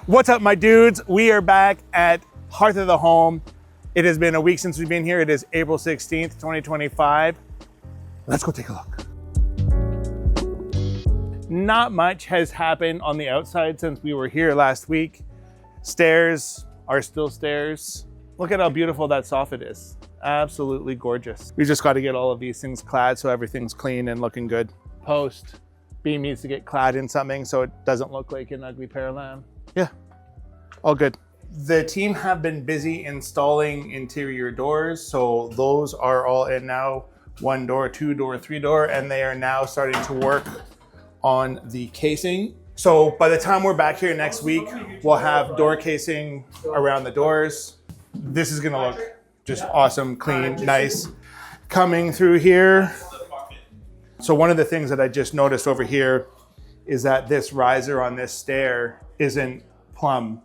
What's up, my dudes? We are back at Hearth of the Home. It has been a week since we've been here. It is April 16th, 2025. Let's go take a look. Not much has happened on the outside since we were here last week. Stairs are still stairs. Look at how beautiful that soffit is. Absolutely gorgeous. We just got to get all of these things clad so everything's clean and looking good. Post beam needs to get clad in something so it doesn't look like an ugly pair of lamb. Yeah, all good. The team have been busy installing interior doors, so those are all in now. 1 door, 2 door, 3 door, and they are now starting to work on the casing. So by the time we're back here next week, we'll have door casing around the doors. This is gonna look just awesome, clean, nice. Coming through here. So one of the things that I just noticed over here is that this riser on this stair isn't plumb,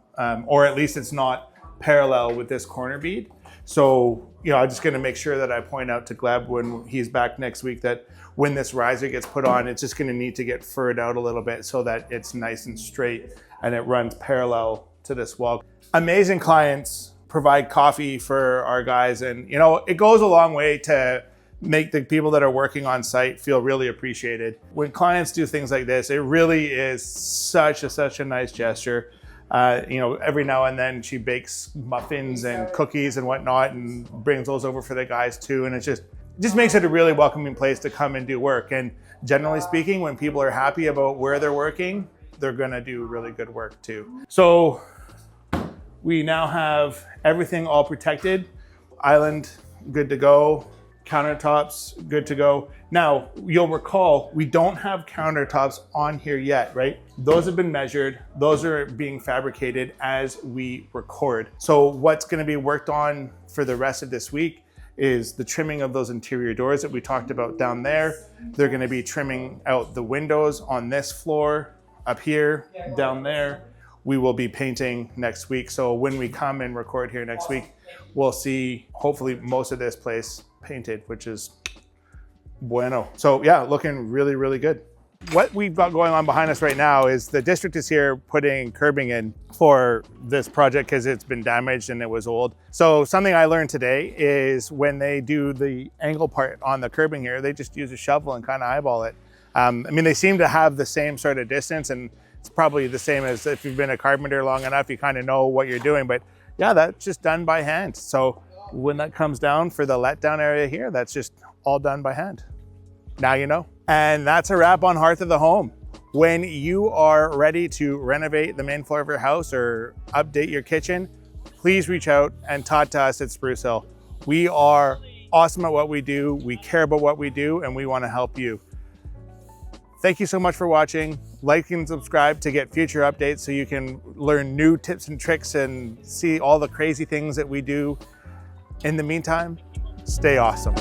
or at least it's not parallel with this corner bead. So, you know, I'm just gonna make sure that I point out to Gleb when he's back next week that when this riser gets put on, it's just gonna need to get furred out a little bit so that it's nice and straight and it runs parallel to this wall. Amazing clients provide coffee for our guys, and you know, it goes a long way to make the people that are working on site feel really appreciated. When clients do things like this, it really is such a nice gesture. You know, every now and then she bakes muffins and cookies and whatnot and brings those over for the guys too. And it just makes it a really welcoming place to come and do work. And generally speaking, when people are happy about where they're working, they're gonna do really good work too. So we now have everything all protected. Island, good to go. Countertops, good to go. Now, you'll recall, we don't have countertops on here yet, right? Those have been measured. Those are being fabricated as we record. So what's gonna be worked on for the rest of this week is the trimming of those interior doors that we talked about down there. They're gonna be trimming out the windows on this floor, up here, down there. We will be painting next week. So when we come and record here next week, we'll see hopefully most of this place painted, which is bueno. So yeah, looking really good. What we've got going on behind us right now is the district is here putting curbing in for this project because it's been damaged and it was old. So something I learned today is when they do the angle part on the curbing here, they just use a shovel and kind of eyeball it. I mean, they seem to have the same sort of distance, and it's probably the same as if you've been a carpenter long enough, you kind of know what you're doing, but yeah, that's just done by hand. So when that comes down for the letdown area here, that's just all done by hand. Now you know. And that's a wrap on Hearth of the Home. When you are ready to renovate the main floor of your house or update your kitchen, please reach out and talk to us at Sprucehill. We are awesome at what we do. We care about what we do, and we want to help you. Thank you so much for watching. Like and subscribe to get future updates so you can learn new tips and tricks and see all the crazy things that we do. In the meantime, stay awesome.